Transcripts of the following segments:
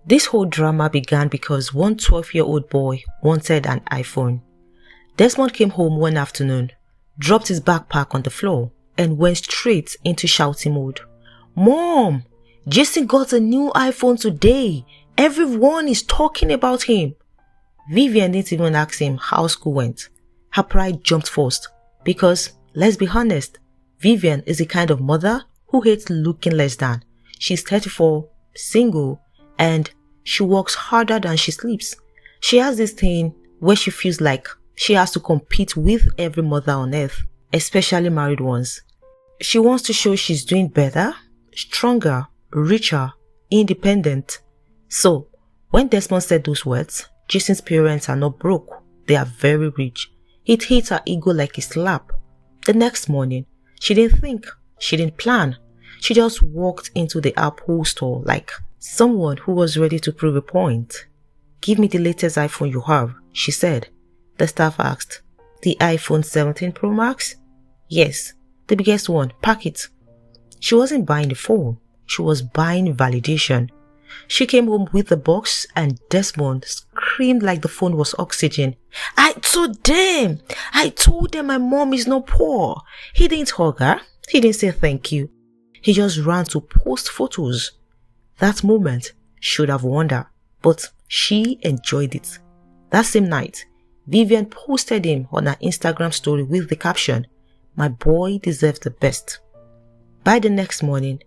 This whole drama began because one 12-year-old boy wanted an iPhone. Desmond came home one afternoon, dropped his backpack on the floor, and went straight into shouting mode. "Mom, Jason got a new iPhone today. Everyone is talking about him." Vivian didn't even ask him how school went. Her pride jumped first because, let's be honest, Vivian is the kind of mother who hates looking less than. She's 34, single, and she works harder than she sleeps. She has this thing where she feels like she has to compete with every mother on earth, especially married ones. She wants to show she's doing better, stronger, richer, independent. So, when Desmond said those words, Jason's parents are not broke, they are very rich. It hit her ego like a slap. The next morning, she didn't think, she didn't plan. She just walked into the Apple store like someone who was ready to prove a point. "Give me the latest iPhone you have," she said. The staff asked. "The iPhone 17 Pro Max?" "Yes, the biggest one, pack it." She wasn't buying the phone, she was buying validation. She came home with the box and Desmond screamed like the phone was oxygen. I told them my mom is not poor." He didn't hug her, he didn't say thank you. He just ran to post photos. That moment should have warned her, but she enjoyed it. That same night, Vivian posted him on her Instagram story with the caption, "My boy deserves the best." By the next morning,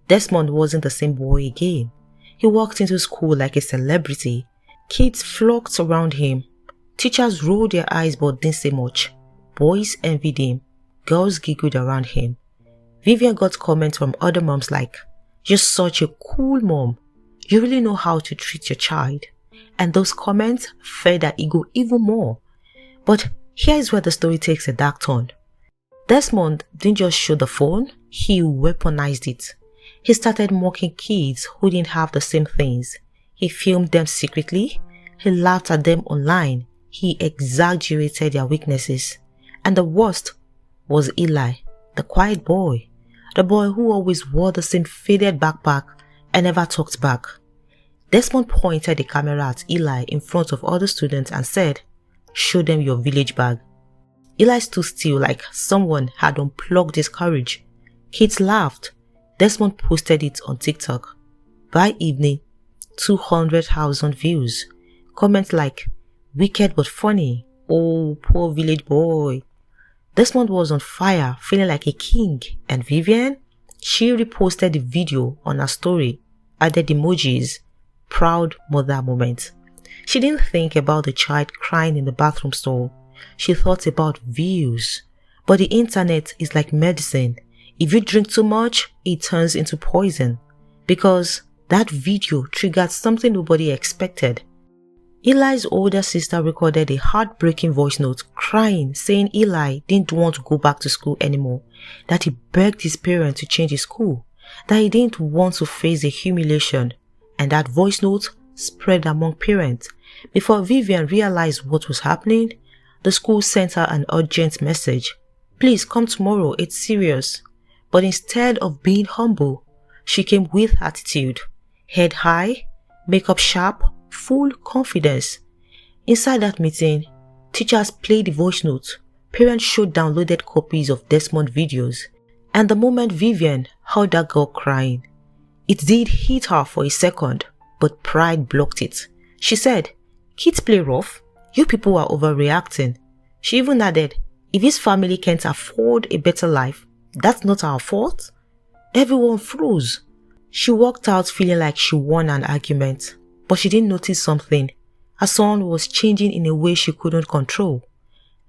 Desmond wasn't the same boy again. He walked into school like a celebrity. Kids flocked around him. Teachers rolled their eyes but didn't say much. Boys envied him. Girls giggled around him. Vivian got comments from other moms like, "You're such a cool mom. You really know how to treat your child." And those comments fed her ego even more. But here's where the story takes a dark turn. Desmond didn't just show the phone, he weaponized it. He started mocking kids who didn't have the same things. He filmed them secretly. He laughed at them online. He exaggerated their weaknesses. And the worst was Eli, the quiet boy. The boy who always wore the same faded backpack and never talked back. Desmond pointed the camera at Eli in front of other students and said, "Show them your village bag." Eli stood still like someone had unplugged his courage. Kids laughed. Desmond posted it on TikTok. By evening, 200,000 views. Comments like, "Wicked but funny. Oh, poor village boy." Desmond was on fire, feeling like a king, and Vivian, she reposted the video on her story, added emojis, proud mother moment. She didn't think about the child crying in the bathroom stall. She thought about views. But the internet is like medicine. If you drink too much, it turns into poison. Because that video triggered something nobody expected. Eli's older sister recorded a heartbreaking voice note crying, saying Eli didn't want to go back to school anymore, that he begged his parents to change his school, that he didn't want to face the humiliation, and that voice note spread among parents. Before Vivian realized what was happening, the school sent her an urgent message. "Please come tomorrow, it's serious." But instead of being humble, she came with attitude, head high, makeup sharp, full confidence. Inside that meeting, teachers played the voice note, parents showed downloaded copies of Desmond videos, and the moment Vivian heard that girl crying, it did hit her for a second, but pride blocked it. She said, "Kids play rough, you people are overreacting." She even added, "If his family can't afford a better life, that's not our fault." Everyone froze. She walked out feeling like she won an argument. But she didn't notice something. Her son was changing in a way she couldn't control.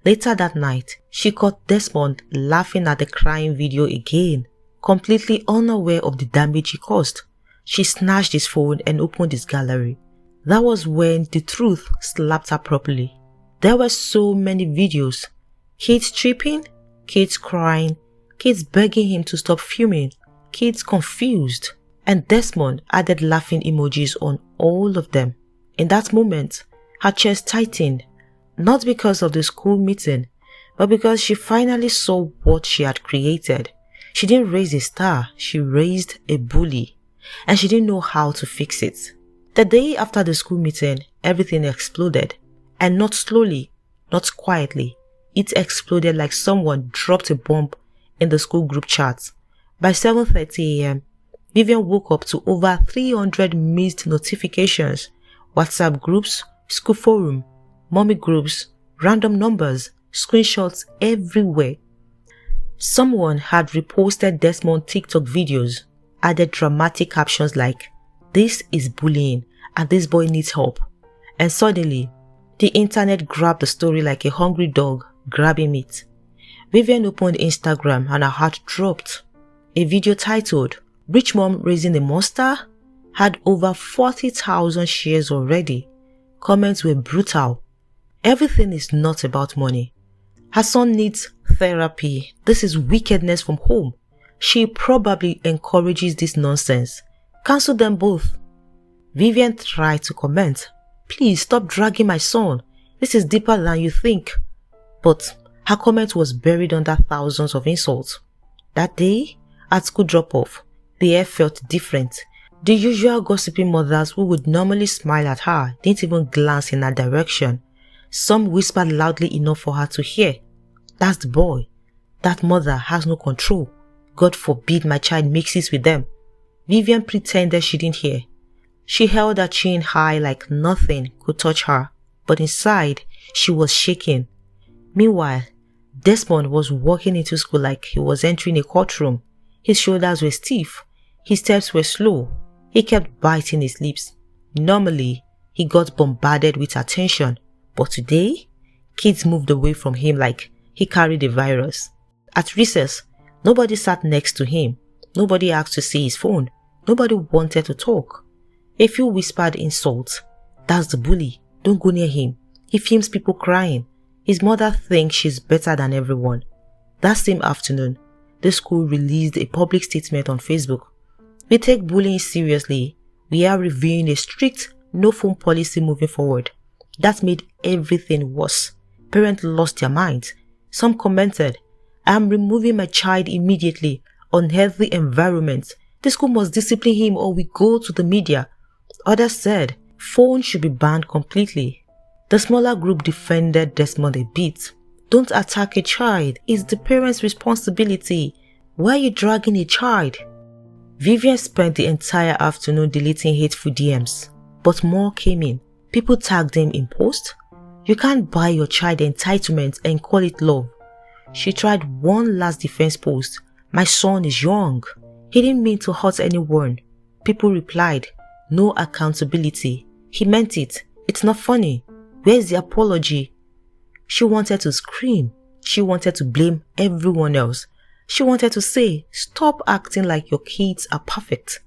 Later that night, she caught Desmond laughing at the crying video again, completely unaware of the damage he caused. She snatched his phone and opened his gallery. That was when the truth slapped her properly. There were so many videos. Kids tripping, kids crying, kids begging him to stop filming, kids confused. And Desmond added laughing emojis on all of them. In that moment, her chest tightened, not because of the school meeting, but because she finally saw what she had created. She didn't raise a star, she raised a bully, and she didn't know how to fix it. The day after the school meeting, everything exploded. And not slowly, not quietly. It exploded like someone dropped a bomb in the school group chat. By 7:30 a.m., Vivian woke up to over 300 missed notifications, WhatsApp groups, school forum, mommy groups, random numbers, screenshots everywhere. Someone had reposted Desmond TikTok videos, added dramatic captions like, "This is bullying and this boy needs help." And suddenly, the internet grabbed the story like a hungry dog grabbing meat. Vivian opened Instagram and her heart dropped. A video titled, "Rich Mom Raising a Monster," had over 40,000 shares already. Comments were brutal. Everything is not about money. Her son needs therapy. This is wickedness from home. She probably encourages this nonsense. Cancel them both. Vivian tried to comment, "Please stop dragging my son. This is deeper than you think." But her comment was buried under thousands of insults. That day, at school drop-off, the air felt different. The usual gossiping mothers who would normally smile at her didn't even glance in her direction. Some whispered loudly enough for her to hear. "That's the boy. That mother has no control. God forbid my child mixes with them." Vivian pretended she didn't hear. She held her chin high like nothing could touch her, but inside, she was shaking. Meanwhile, Desmond was walking into school like he was entering a courtroom. His shoulders were stiff. His steps were slow. He kept biting his lips. Normally, he got bombarded with attention, but today, kids moved away from him like he carried a virus. At recess, nobody sat next to him. Nobody asked to see his phone. Nobody wanted to talk. A few whispered insults. "That's the bully. Don't go near him. He films people crying. His mother thinks she's better than everyone." That same afternoon, the school released a public statement on Facebook. "We take bullying seriously. We are reviewing a strict no-phone policy moving forward." That made everything worse. Parents lost their minds. Some commented, "I am removing my child immediately. Unhealthy environment. The school must discipline him or we go to the media." Others said, "Phones should be banned completely." The smaller group defended Desmond a bit. "Don't attack a child. It's the parent's responsibility. Why are you dragging a child?" Vivian spent the entire afternoon deleting hateful DMs, but more came in. People tagged him in posts. "You can't buy your child entitlement and call it love." She tried one last defense post. "My son is young. He didn't mean to hurt anyone." People replied, "No accountability. He meant it. It's not funny. Where's the apology?" She wanted to scream. She wanted to blame everyone else. She wanted to say, "Stop acting like your kids are perfect."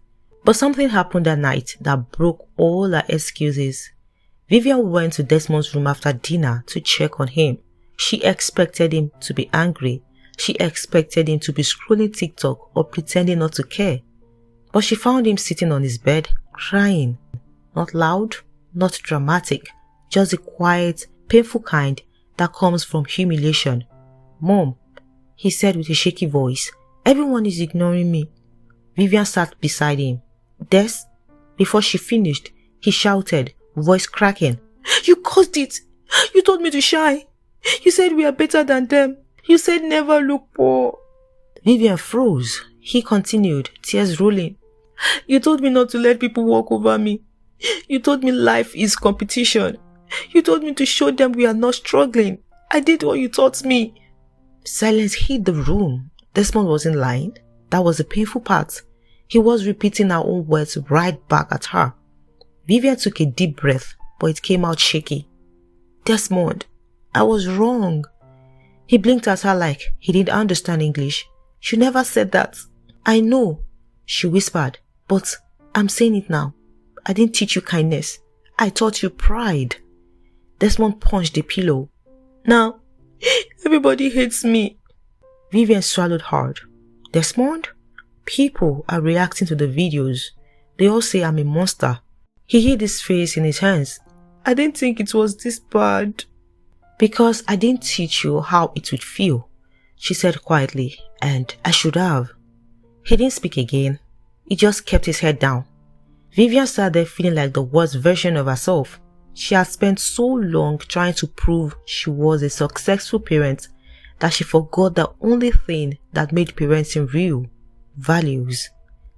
But something happened that night that broke all her excuses. Vivian went to Desmond's room after dinner to check on him. She expected him to be angry. She expected him to be scrolling TikTok or pretending not to care. But she found him sitting on his bed, crying. Not loud, not dramatic, just the quiet, painful kind that comes from humiliation. "Mom," he said with a shaky voice, "everyone is ignoring me." Vivian sat beside him. "Des?" Before she finished, he shouted, voice cracking, "You caused it! You told me to shine! You said we are better than them! You said never look poor!" Vivian froze. He continued, tears rolling. "You told me not to let people walk over me. You told me life is competition. You told me to show them we are not struggling. I did what you taught me." Silence hit the room. Desmond wasn't lying. That was the painful part. He was repeating her own words right back at her. Vivian took a deep breath, but it came out shaky. "Desmond, I was wrong." He blinked at her like he didn't understand English. "You never said that." "I know," she whispered, "but I'm saying it now. I didn't teach you kindness. I taught you pride." Desmond punched the pillow. "Now, everybody hates me." Vivian swallowed hard. "Desmond? People are reacting to the videos. They all say I'm a monster." He hid his face in his hands. "I didn't think it was this bad." "Because I didn't teach you how it would feel," she said quietly, "and I should have." He didn't speak again. He just kept his head down. Vivian sat there feeling like the worst version of herself. She had spent so long trying to prove she was a successful parent that she forgot the only thing that made parenting real: values.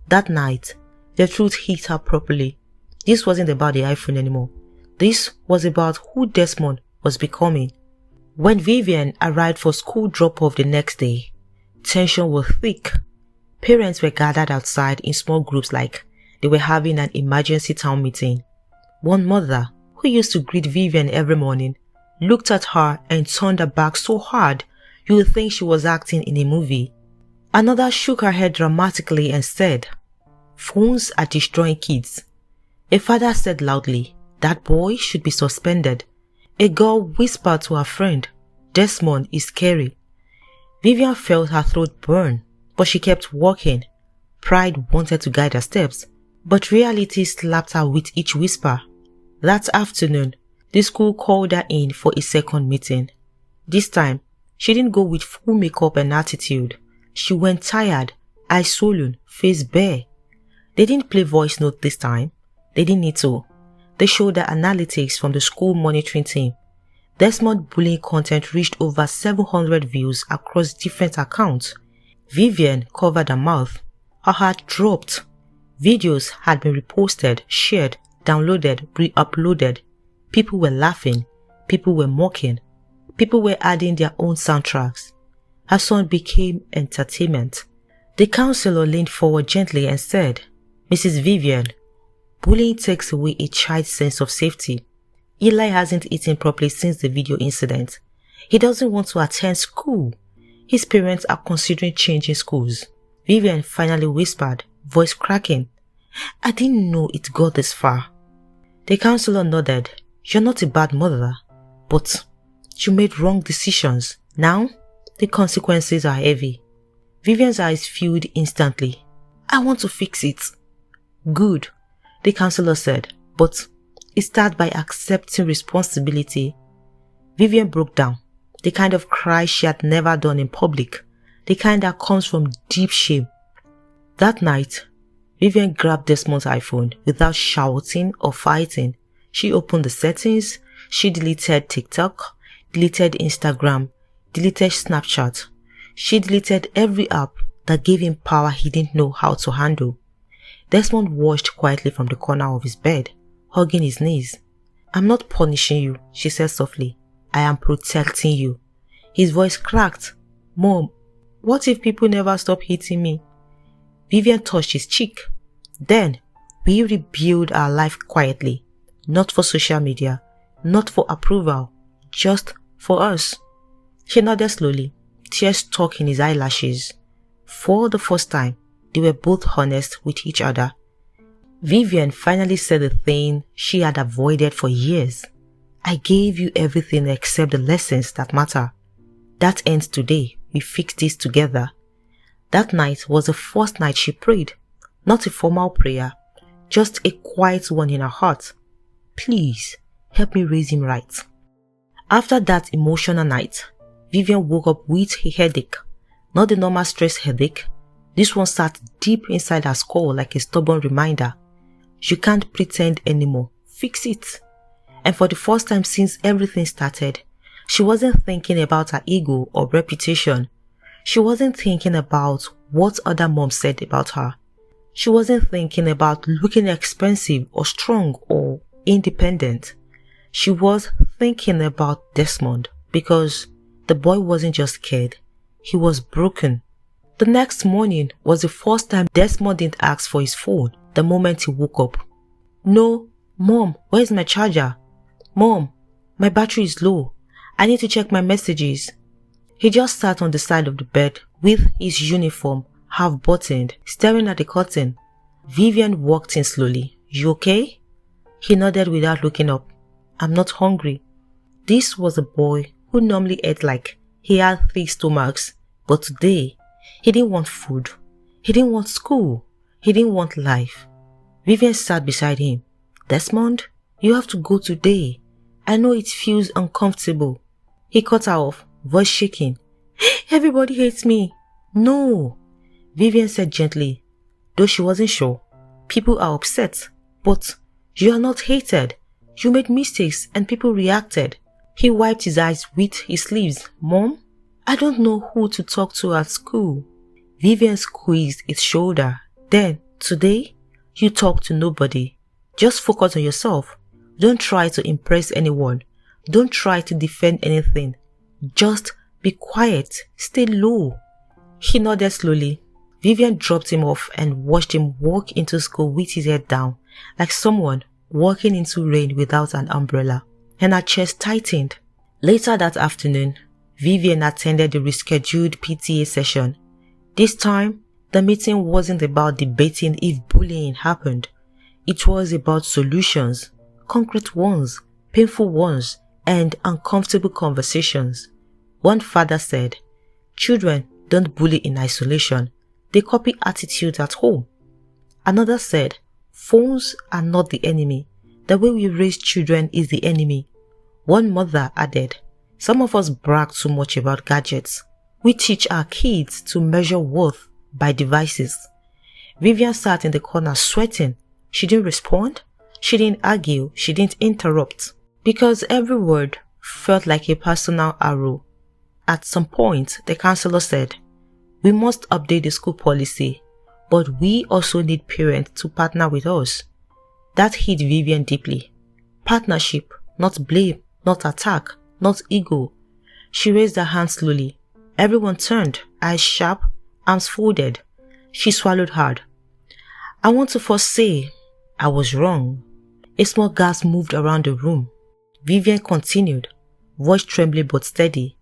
That night, the truth hit her properly. This wasn't about the iPhone anymore. This was about who Desmond was becoming. When Vivian arrived for school drop-off the next day, tension was thick. Parents were gathered outside in small groups like they were having an emergency town meeting. One mother, who used to greet Vivian every morning, looked at her and turned her back so hard you would think she was acting in a movie. Another shook her head dramatically and said, "Phones are destroying kids." A father said loudly, "That boy should be suspended." A girl whispered to her friend, "Desmond is scary." Vivian felt her throat burn, but she kept walking. Pride wanted to guide her steps, but reality slapped her with each whisper. That afternoon, the school called her in for a second meeting. This time, she didn't go with full makeup and attitude. She went tired, eyes swollen, face bare. They didn't play voice note this time. They didn't need to. They showed the analytics from the school monitoring team. Desmond bullying content reached over 700 views across different accounts. Vivian covered her mouth. Her heart dropped. Videos had been reposted, shared, downloaded, re-uploaded. People were laughing. People were mocking. People were adding their own soundtracks. Her son became entertainment. The counselor leaned forward gently and said, "Mrs. Vivian, bullying takes away a child's sense of safety. Eli hasn't eaten properly since the video incident. He doesn't want to attend school. His parents are considering changing schools." Vivian finally whispered, voice cracking, "I didn't know it got this far." The counselor nodded. "You're not a bad mother, but you made wrong decisions. Now, the consequences are heavy." Vivian's eyes filled instantly. "I want to fix it." "Good," the counselor said, "but it starts by accepting responsibility." Vivian broke down, the kind of cry she had never done in public, the kind that comes from deep shame. That night, Vivian grabbed Desmond's iPhone without shouting or fighting. She opened the settings, she deleted TikTok, deleted Instagram, deleted Snapchat. She deleted every app that gave him power he didn't know how to handle. Desmond watched quietly from the corner of his bed, hugging his knees. "I'm not punishing you," she said softly. "I am protecting you." His voice cracked. "Mom, what if people never stop hitting me?" Vivian touched his cheek. "Then, we rebuild our life quietly. Not for social media, not for approval, just for us." She nodded slowly, tears stuck in his eyelashes. For the first time, they were both honest with each other. Vivian finally said the thing she had avoided for years. "I gave you everything except the lessons that matter. That ends today. We fix this together." That night was the first night she prayed. Not a formal prayer, just a quiet one in her heart. "Please, help me raise him right." After that emotional night, Vivian woke up with a headache. Not the normal stress headache. This one sat deep inside her skull like a stubborn reminder. You can't pretend anymore. Fix it. And for the first time since everything started, she wasn't thinking about her ego or reputation. She wasn't thinking about what other moms said about her. She wasn't thinking about looking expensive or strong or independent. She was thinking about Desmond, because the boy wasn't just scared, he was broken. The next morning was the first time Desmond didn't ask for his phone the moment he woke up. "No, Mom, where's my charger? Mom, my battery is low. I need to check my messages." He just sat on the side of the bed with his uniform half buttoned, staring at the curtain. Vivian walked in slowly. "You okay?" He nodded without looking up. "I'm not hungry." This was a boy who normally ate like he had 3 stomachs, but today, he didn't want food. He didn't want school. He didn't want life. Vivian sat beside him. "Desmond, you have to go today. I know it feels uncomfortable." He cut her off, voice shaking. "Everybody hates me." "No," Vivian said gently, though she wasn't sure. "People are upset. But you are not hated. You made mistakes and people reacted. He wiped his eyes with his sleeves. Mom, I don't know who to talk to at school. Vivian squeezed his shoulder. Then, today, you talk to nobody. Just focus on yourself. Don't try to impress anyone. Don't try to defend anything. Just be quiet. Stay low. He nodded slowly. Vivian dropped him off and watched him walk into school with his head down, like someone walking into rain without an umbrella, and her chest tightened. Later that afternoon, Vivian attended the rescheduled PTA session. This time, the meeting wasn't about debating if bullying happened. It was about solutions, concrete ones, painful ones, and uncomfortable conversations. One father said, "Children don't bully in isolation. They copy attitudes at home." Another said, "Phones are not the enemy. The way we raise children is the enemy." One mother added, "Some of us brag too much about gadgets. We teach our kids to measure worth by devices." Vivian sat in the corner sweating. She didn't respond. She didn't argue. She didn't interrupt. Because every word felt like a personal arrow. At some point, the counselor said, "We must update the school policy, but we also need parents to partner with us." That hit Vivian deeply. Partnership, not blame, not attack, not ego. She raised her hand slowly. Everyone turned, eyes sharp, arms folded. She swallowed hard. "I want to first say, I was wrong." A small gasp moved around the room. Vivian continued, voice trembling but steady.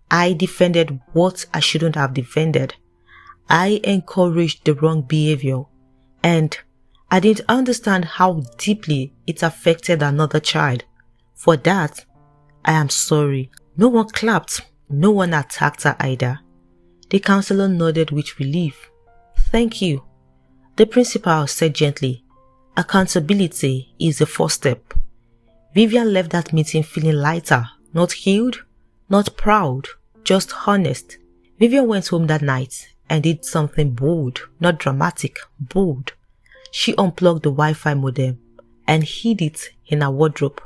"I defended what I shouldn't have defended. I encouraged the wrong behavior. And I didn't understand how deeply it affected another child. For that, I am sorry." No one clapped. No one attacked her either. The counselor nodded with relief. "Thank you." The principal said gently, "Accountability is the first step." Vivian left that meeting feeling lighter, not healed, not proud, just honest. Vivian went home that night and did something bold, not dramatic, bold. She unplugged the Wi-Fi modem and hid it in her wardrobe.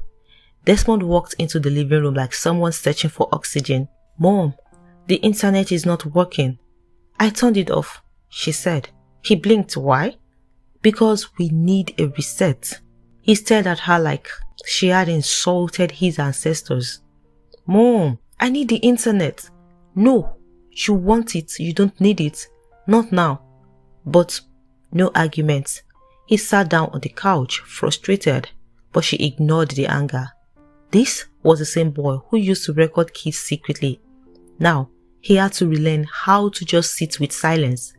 Desmond walked into the living room like someone searching for oxygen. "Mom, the internet is not working." "I turned it off," she said. He blinked. "Why?" "Because we need a reset." He stared at her like she had insulted his ancestors. "Mom, I need the internet." "No, you want it, you don't need it. Not now." But no arguments. He sat down on the couch, frustrated, but she ignored the anger. This was the same boy who used to record kids secretly. Now, he had to relearn how to just sit with silence.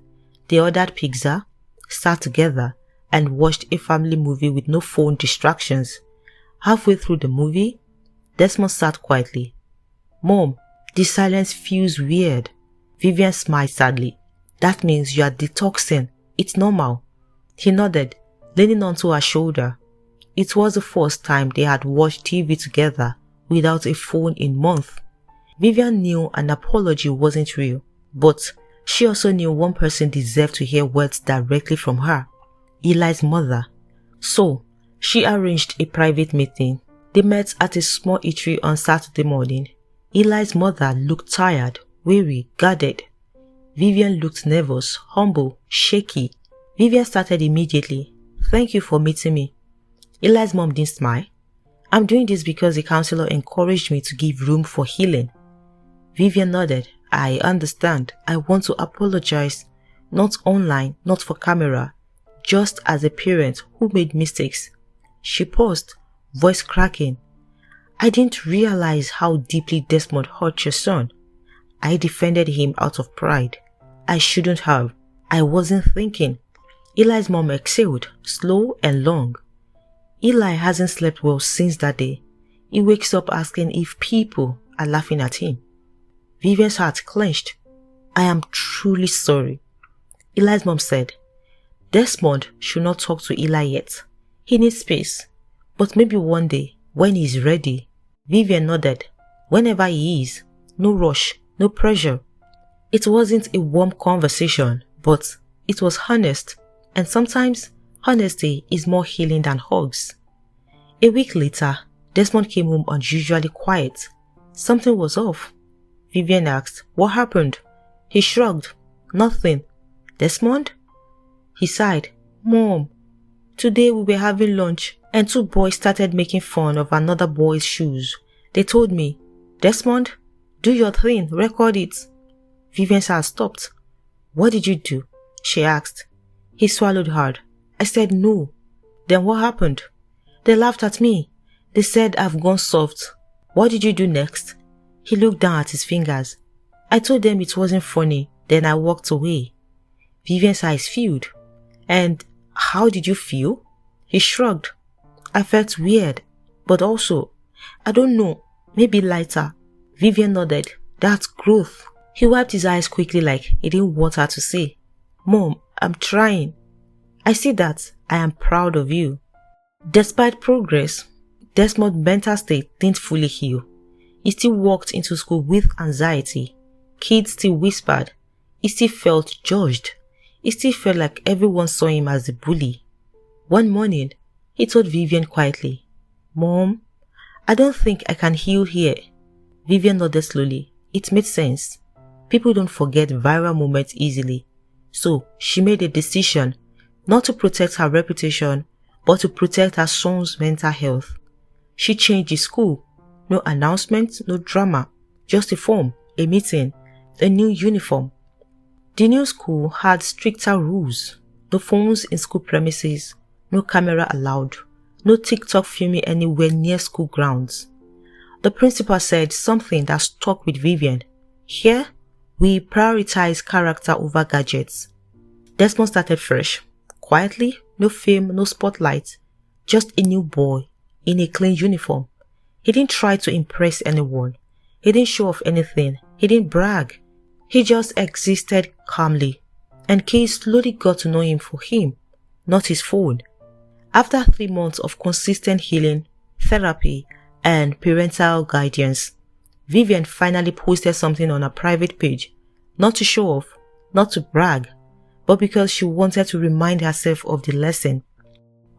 They ordered pizza, sat together, and watched a family movie with no phone distractions. Halfway through the movie, Desmond sat quietly. "Mom, the silence feels weird." Vivian smiled sadly. "That means you are detoxing. It's normal." He nodded, leaning onto her shoulder. It was the first time they had watched TV together without a phone in months. Vivian knew an apology wasn't real, but she also knew one person deserved to hear words directly from her, Eli's mother. So, she arranged a private meeting. They met at a small eatery on Saturday morning. Eli's mother looked tired, weary, guarded. Vivian looked nervous, humble, shaky. Vivian started immediately. "Thank you for meeting me." Eli's mom didn't smile. "I'm doing this because the counselor encouraged me to give room for healing." Vivian nodded. "I understand. I want to apologize. Not online, not for camera. Just as a parent who made mistakes." She paused, voice cracking. "I didn't realize how deeply Desmond hurt your son. I defended him out of pride. I shouldn't have. I wasn't thinking." Eli's mom exhaled, slow and long. Eli hasn't slept well since that day. He wakes up asking if people are laughing at him. Vivian's heart clenched. "I am truly sorry." Eli's mom said, "Desmond should not talk to Eli yet. He needs space. But maybe one day, when he's ready." Vivian nodded. "Whenever he is. No rush, no pressure." It wasn't a warm conversation, but it was honest. And sometimes Honesty is more healing than hugs. A week later, Desmond came home unusually quiet. Something was off. Vivian asked, "What happened?" He shrugged. "Nothing." "Desmond?" He sighed. "Mom, today we were having lunch and two boys started making fun of another boy's shoes. They told me, 'Desmond, do your thing, record it.'" Vivian's heart stopped. "What did you do?" she asked. He swallowed hard. I said no. "Then what happened?" "They laughed at me. They said I've gone soft." "What did you do next?" He looked down at his fingers. "I told them it wasn't funny, then I walked away." Vivian's eyes filled. "And how did you feel?" He shrugged. "I felt weird, but also, I don't know, maybe lighter." Vivian nodded. "That's growth." He wiped his eyes quickly like he didn't want her to say. "Mom, I'm trying." "I see that. I am proud of you." Despite progress, Desmond's mental state didn't fully heal. He still walked into school with anxiety. Kids still whispered. He still felt judged. He still felt like everyone saw him as a bully. One morning, he told Vivian quietly, "Mom, I don't think I can heal here." Vivian nodded slowly. It made sense. People don't forget viral moments easily. So she made a decision not to protect her reputation, but to protect her son's mental health. She changed the school. No announcement, no drama. Just a form, a meeting, a new uniform. The new school had stricter rules. No phones in school premises, no camera allowed, no TikTok filming anywhere near school grounds. The principal said something that stuck with Vivian. "Here, we prioritize character over gadgets." Desmond started fresh. Quietly, no fame, no spotlight. Just a new boy in a clean uniform. He didn't try to impress anyone. He didn't show off anything. He didn't brag. He just existed calmly. And kids slowly got to know him for him, not his phone. After 3 months of consistent healing, therapy, and parental guidance, Vivian finally posted something on her private page. Not to show off, not to brag, but because she wanted to remind herself of the lesson.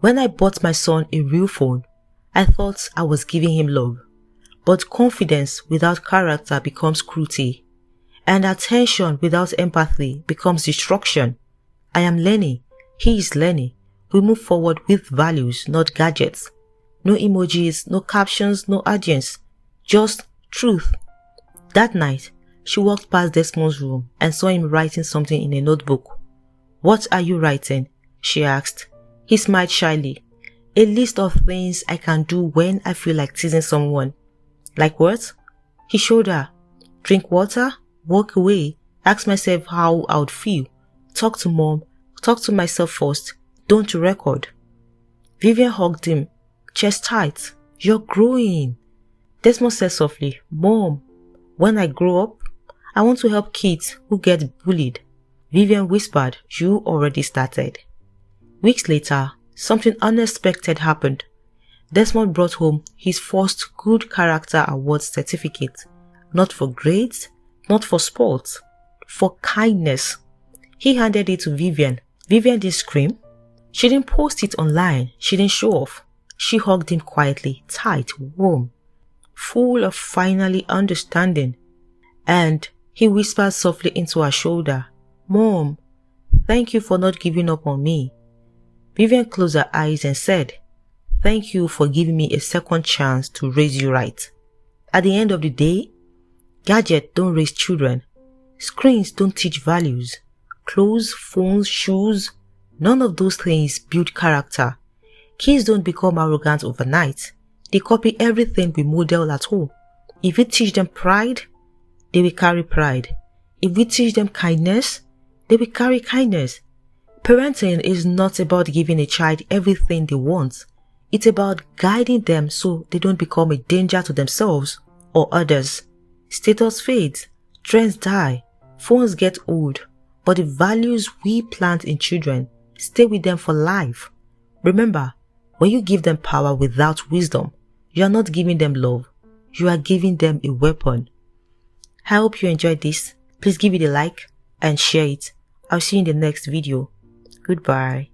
"When I bought my son a real phone, I thought I was giving him love. But confidence without character becomes cruelty. And attention without empathy becomes destruction. I am learning. He is learning. We move forward with values, not gadgets. No emojis, no captions, no audience. Just truth." That night, she walked past Desmond's room and saw him writing something in a notebook. "What are you writing?" she asked. He smiled shyly. "A list of things I can do when I feel like teasing someone." "Like what?" He showed her. "Drink water, walk away, ask myself how I would feel, talk to mom, talk to myself first, don't record." Vivian hugged him, chest tight. "You're growing." Desmond said softly, "Mom, when I grow up, I want to help kids who get bullied." Vivian whispered, "You already started." Weeks later, something unexpected happened. Desmond brought home his first Good Character Award certificate. Not for grades, not for sports, for kindness. He handed it to Vivian. Vivian didn't scream. She didn't post it online. She didn't show off. She hugged him quietly, tight, warm, full of finally understanding. And he whispered softly into her shoulder, "Mom, thank you for not giving up on me." Vivian closed her eyes and said, "Thank you for giving me a second chance to raise you right." At the end of the day, gadgets don't raise children. Screens don't teach values. Clothes, phones, shoes, none of those things build character. Kids don't become arrogant overnight. They copy everything we model at home. If we teach them pride, they will carry pride. If we teach them kindness, they will carry kindness. Parenting is not about giving a child everything they want. It's about guiding them so they don't become a danger to themselves or others. Status fades, trends die, phones get old, but the values we plant in children stay with them for life. Remember, when you give them power without wisdom, you are not giving them love, you are giving them a weapon. I hope you enjoyed this. Please give it a like and share it. I'll see you in the next video. Goodbye.